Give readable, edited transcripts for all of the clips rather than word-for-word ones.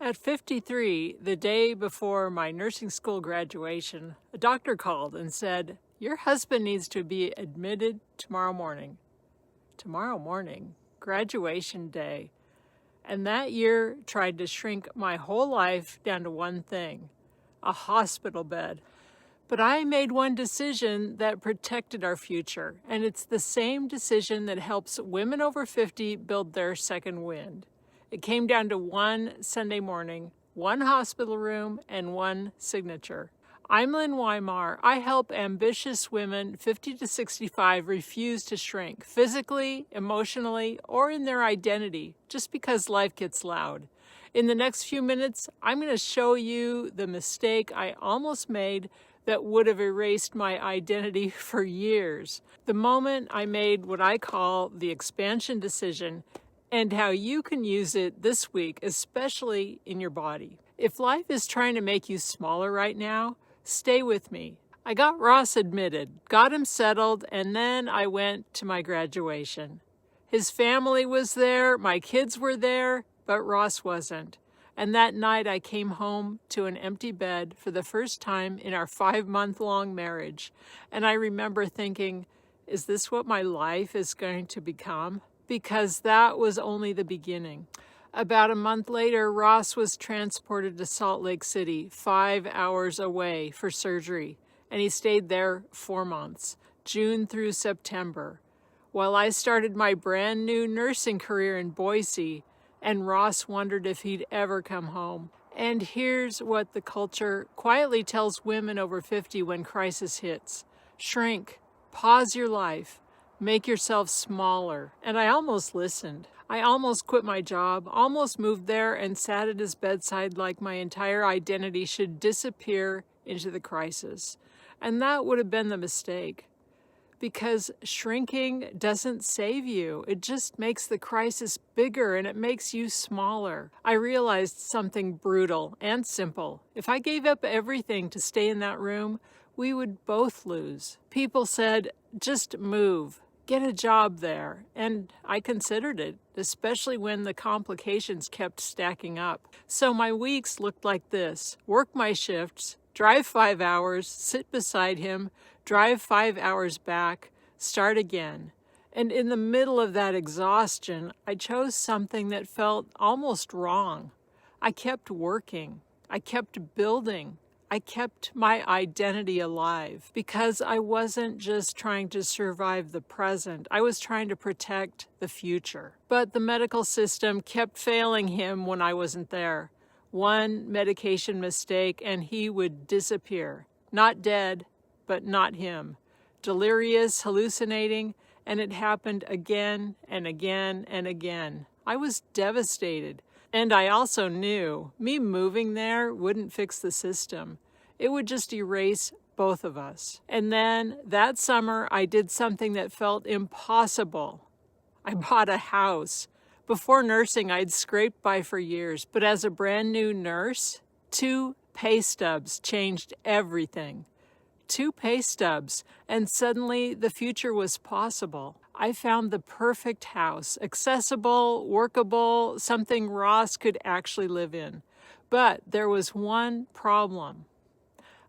At 53, the day before my nursing school graduation, a doctor called and said, "Your husband needs to be admitted tomorrow morning." Tomorrow morning, graduation day. And that year tried to shrink my whole life down to one thing, a hospital bed. But I made one decision that protected our future, and it's the same decision that helps women over 50 build their second wind. It came down to one Sunday morning, one hospital room, and one signature. I'm Lynn Weimar. I help ambitious women 50 to 65 refuse to shrink physically, emotionally, or in their identity just because life gets loud. In the next few minutes, I'm going to show you the mistake I almost made that would have erased my identity for years. The moment I made what I call the expansion decision, and how you can use it this week, especially in your body. If life is trying to make you smaller right now, stay with me. I got Ross admitted, got him settled, and then I went to my graduation. His family was there, my kids were there, but Ross wasn't. And that night I came home to an empty bed for the first time in our 5-month-long marriage. And I remember thinking, is this what my life is going to become? Because that was only the beginning. About a month later, Ross was transported to Salt Lake City, 5 hours away, for surgery, and he stayed there 4 months, June through September, while I started my brand new nursing career in Boise, and Ross wondered if he'd ever come home. And here's what the culture quietly tells women over 50 when crisis hits: shrink, pause your life, make yourself smaller. And I almost listened. I almost quit my job, almost moved there and sat at his bedside like my entire identity should disappear into the crisis. And that would have been the mistake. Because shrinking doesn't save you. It just makes the crisis bigger and it makes you smaller. I realized something brutal and simple. If I gave up everything to stay in that room, we would both lose. People said, just move. Get a job there. And I considered it, especially when the complications kept stacking up. So my weeks looked like this: work my shifts, drive 5 hours, sit beside him, drive 5 hours back, start again. And in the middle of that exhaustion, I chose something that felt almost wrong. I kept working. I kept building. I kept my identity alive because I wasn't just trying to survive the present. I was trying to protect the future. But the medical system kept failing him when I wasn't there. One medication mistake and he would disappear. Not dead, but not him. Delirious, hallucinating, and it happened again and again and again. I was devastated. And I also knew me moving there wouldn't fix the system. It would just erase both of us. And then that summer, I did something that felt impossible. I bought a house. Before nursing, I'd scraped by for years, but as a brand new nurse, 2 pay stubs changed everything. 2 pay stubs, and suddenly the future was possible. I found the perfect house, accessible, workable, something Ross could actually live in. But there was one problem.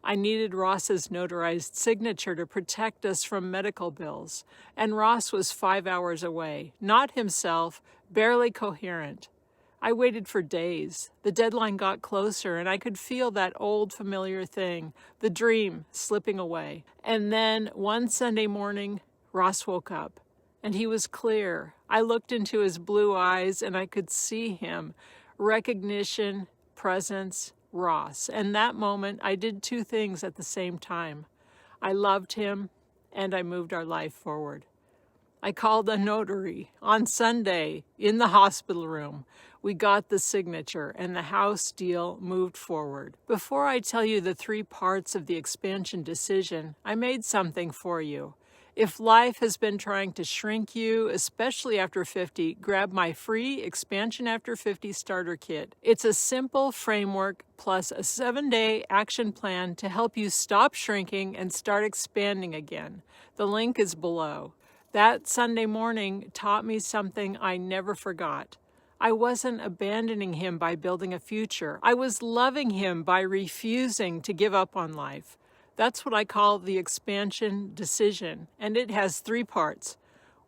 I needed Ross's notarized signature to protect us from medical bills, and Ross was 5 hours away, not himself, barely coherent. I waited for days. The deadline got closer, and I could feel that old familiar thing, the dream, slipping away. And then one Sunday morning, Ross woke up, and he was clear. I looked into his blue eyes, and I could see him. Recognition, presence, Ross. And that moment, I did 2 things at the same time. I loved him, and I moved our life forward. I called a notary on Sunday in the hospital room. We got the signature, and the house deal moved forward. Before I tell you the 3 parts of the expansion decision, I made something for you. If life has been trying to shrink you, especially after 50, grab my free Expansion After 50 starter kit. It's a simple framework plus a 7-day action plan to help you stop shrinking and start expanding again. The link is below. That Sunday morning taught me something I never forgot. I wasn't abandoning him by building a future. I was loving him by refusing to give up on life. That's what I call the expansion decision, and it has 3 parts.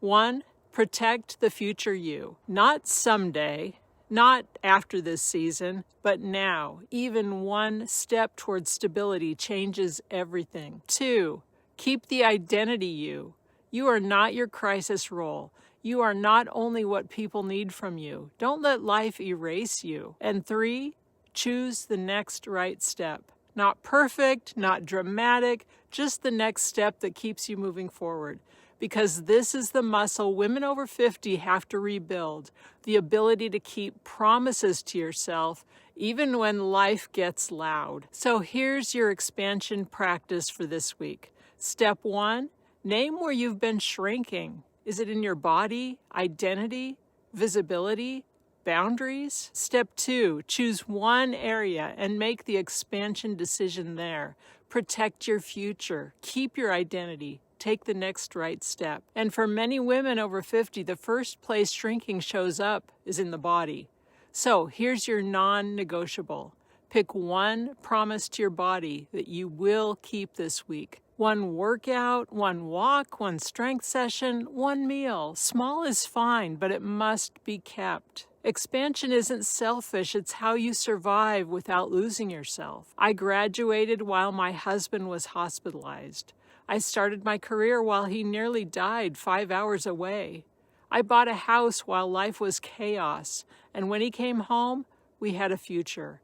1, protect the future you. Not someday, not after this season, but now. Even one step towards stability changes everything. 2, keep the identity you. You are not your crisis role. You are not only what people need from you. Don't let life erase you. And 3, choose the next right step. Not perfect, not dramatic, just the next step that keeps you moving forward. Because this is the muscle women over 50 have to rebuild. The ability to keep promises to yourself, even when life gets loud. So here's your expansion practice for this week. Step 1, name where you've been shrinking. Is it in your body, identity, visibility, boundaries? Step 2, choose one area and make the expansion decision there. Protect your future, keep your identity, take the next right step. And for many women over 50, the first place shrinking shows up is in the body. So here's your non-negotiable. Pick one promise to your body that you will keep this week. One workout, one walk, one strength session, one meal. Small is fine, but it must be kept. Expansion isn't selfish, it's how you survive without losing yourself. I graduated while my husband was hospitalized. I started my career while he nearly died 5 hours away. I bought a house while life was chaos, and when he came home, we had a future.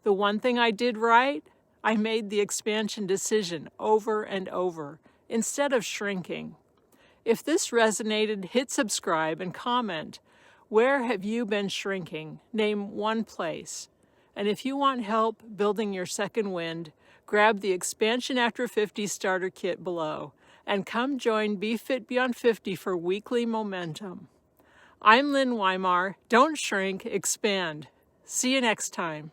The one thing I did right, I made the expansion decision over and over, instead of shrinking. If this resonated, hit subscribe and comment. Where have you been shrinking? Name one place. And if you want help building your second wind, grab the Expansion After 50 starter kit below and come join Be Fit Beyond 50 for weekly momentum. I'm Lynn Weimar. Don't shrink, expand. See you next time.